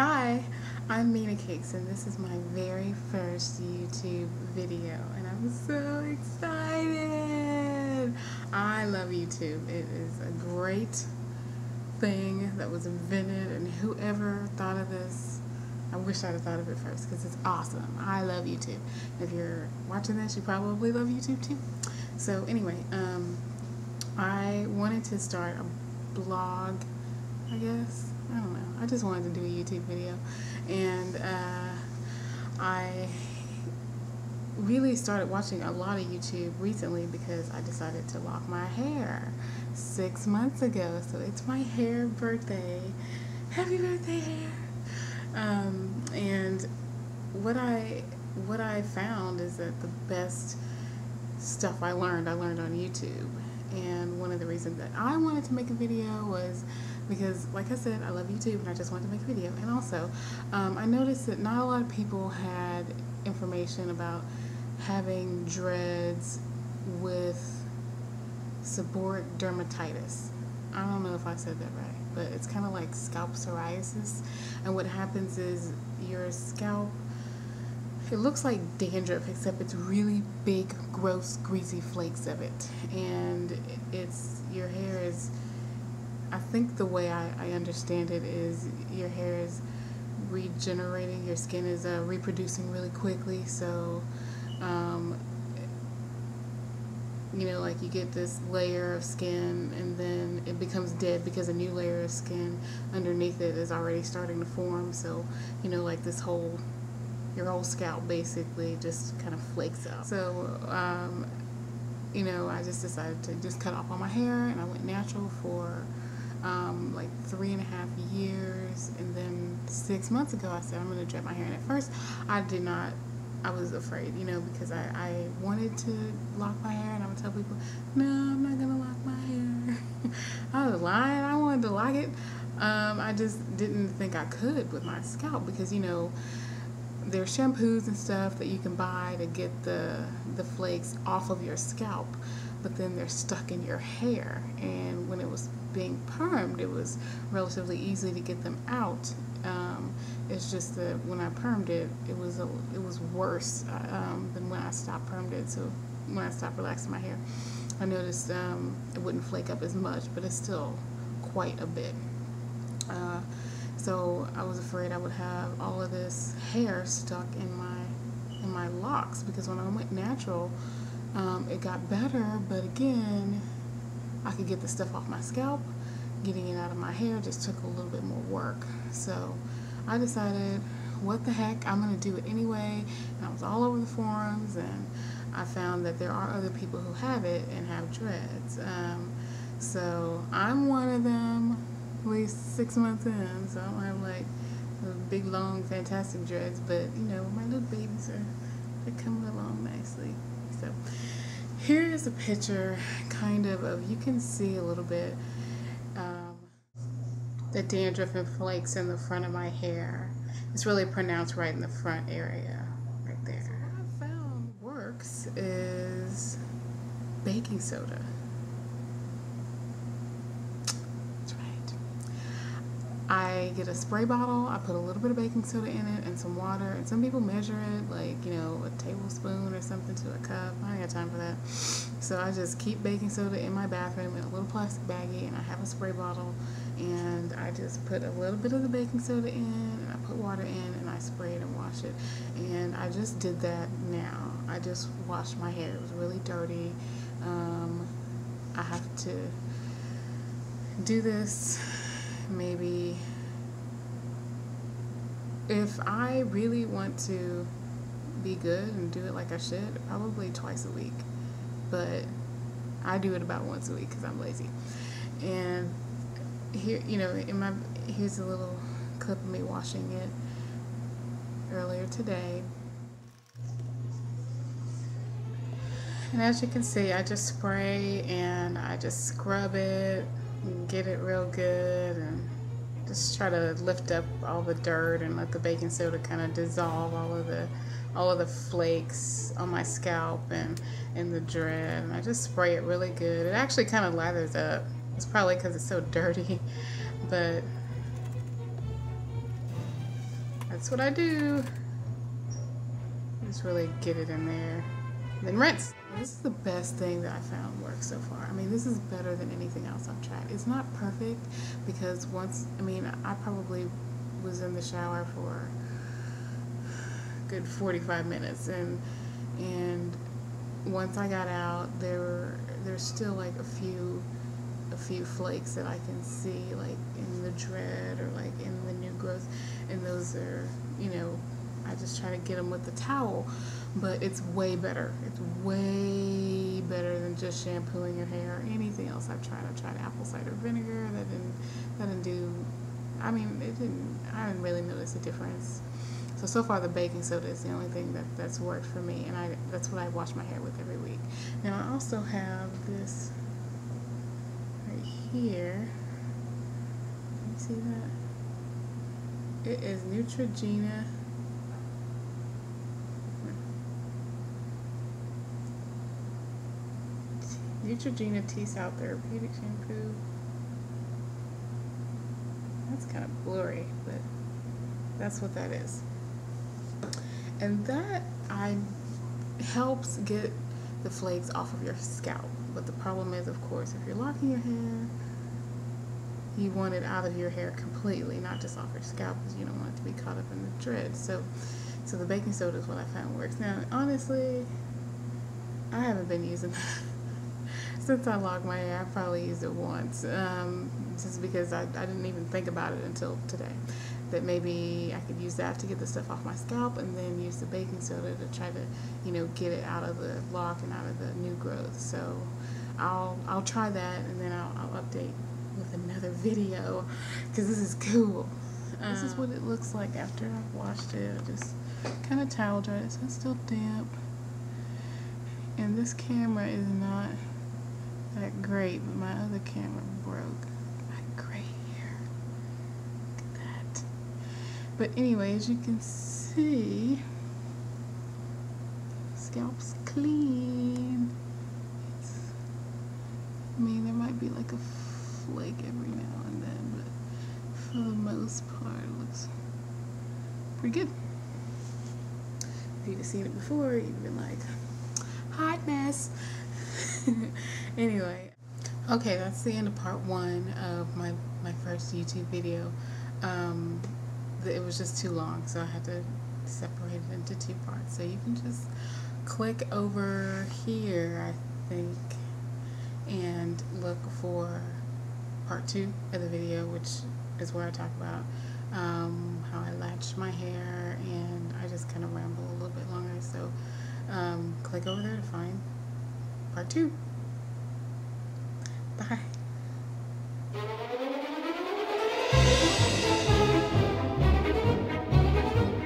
Hi, I'm Mina Cakes, and this is my very first YouTube video, and I'm so excited. I love YouTube. It is a great thing that was invented, and whoever thought of this, I wish I'd have thought of it first because it's awesome. I love YouTube. If you're watching this, you probably love YouTube too. So anyway, I wanted to start a blog, I guess. I don't know. I just wanted to do a YouTube video, and I really started watching a lot of YouTube recently because I decided to lock my hair 6 months ago. So it's my hair birthday. Happy birthday, hair! And what I found is that the best stuff I learned on YouTube. And one of the reasons that I wanted to make a video was because, like I said, I love YouTube and I just wanted to make a video. And also, I noticed that not a lot of people had information about having dreads with seborrheic dermatitis. I don't know if I said that right, but it's kind of like scalp psoriasis. And what happens is your scalp, it looks like dandruff, except it's really big, gross, greasy flakes of it. And your hair is, I think the way I understand it is your hair is regenerating, your skin is reproducing really quickly. So, you know, like you get this layer of skin and then it becomes dead because a new layer of skin underneath it is already starting to form. So, you know, like your whole scalp basically just kind of flakes out. So, you know, I just decided to just cut off all my hair, and I went natural for like 3.5 years, and then 6 months ago I said I'm going to dread my hair. And at first I was afraid, you know, because I wanted to lock my hair, and I would tell people, no, I'm not going to lock my hair. I was lying. I wanted to lock it. I just didn't think I could with my scalp because, you know, there's shampoos and stuff that you can buy to get the flakes off of your scalp, but then they're stuck in your hair. And when it was being permed, it was relatively easy to get them out. It's just that when I permed it, it was worse than when I stopped permed it. So when I stopped relaxing my hair, I noticed it wouldn't flake up as much, but it's still quite a bit. So I was afraid I would have all of this hair stuck in my locks, because when I went natural, it got better, but again, I could get the stuff off my scalp. Getting it out of my hair just took a little bit more work. So I decided, what the heck, I'm going to do it anyway. And I was all over the forums, and I found that there are other people who have it and have dreads. So I'm one of them, at least 6 months in, so I don't have like the big, long, fantastic dreads, but you know, my little babies they're coming along nicely. So here's a picture kind of you can see a little bit the dandruff and flakes in the front of my hair. It's really pronounced right in the front area, right there. So what I found works is baking soda. I get a spray bottle, I put a little bit of baking soda in it and some water, and some people measure it like, you know, a tablespoon or something to a cup. I ain't got time for that. So I just keep baking soda in my bathroom in a little plastic baggie, and I have a spray bottle, and I just put a little bit of the baking soda in, and I put water in, and I spray it and wash it. And I just did that now. I just washed my hair. It was really dirty. I have to do this maybe, if I really want to be good and do it like I should, probably twice a week, but I do it about once a week because I'm lazy. And here, you know, here's a little clip of me washing it earlier today. And as you can see, I just spray and I just scrub it and get it real good, and just try to lift up all the dirt and let the baking soda kind of dissolve all of the flakes on my scalp and in the dread. And I just spray it really good. It actually kind of lathers up. It's probably because it's so dirty, but That's what I do. Just really get it in there. Then rinse. This is the best thing that I found works so far. I mean, this is better than anything else I've tried. It's not perfect because I probably was in the shower for a good 45 minutes, and once I got out, there's still like a few flakes that I can see, like in the dread or like in the new growth, and those are, I just try to get them with the towel, but it's way better. It's way better than just shampooing your hair or anything else I've tried. I tried apple cider vinegar. That didn't do. I mean, I didn't really notice a difference. So far the baking soda is the only thing that's worked for me, and that's what I wash my hair with every week. Now I also have this right here. Can you see that? It is Neutrogena. Neutrogena Tea Salt Therapeutic Shampoo. That's kind of blurry, but that's what that is. And that helps get the flakes off of your scalp. But the problem is, of course, if you're locking your hair, you want it out of your hair completely, not just off your scalp, because you don't want it to be caught up in the dreads. So the baking soda is what I found works. Now, honestly, I haven't been using that. Since I locked my hair. I probably used it once, just because I didn't even think about it until today, that maybe I could use that to get the stuff off my scalp, and then use the baking soda to try to, get it out of the lock and out of the new growth. So I'll try that, and then I'll update with another video, because this is cool. This is what it looks like after I've washed it. I just kind of towel dried it, so it's still damp. And this camera is not that great, but my other camera broke. My gray hair. Look at that. But anyway, as you can see, scalp's clean. There might be like a flake every now and then, but for the most part, it looks pretty good. If you'd have seen it before, you'd been like, hot mess. Anyway, okay, that's the end of part 1 of my first YouTube video. It was just too long, so I had to separate it into 2 parts. So you can just click over here, I think, and look for part 2 of the video, which is where I talk about how I latched my hair, and I just kind of ramble a little bit longer. So click over there to find part 2. Bye.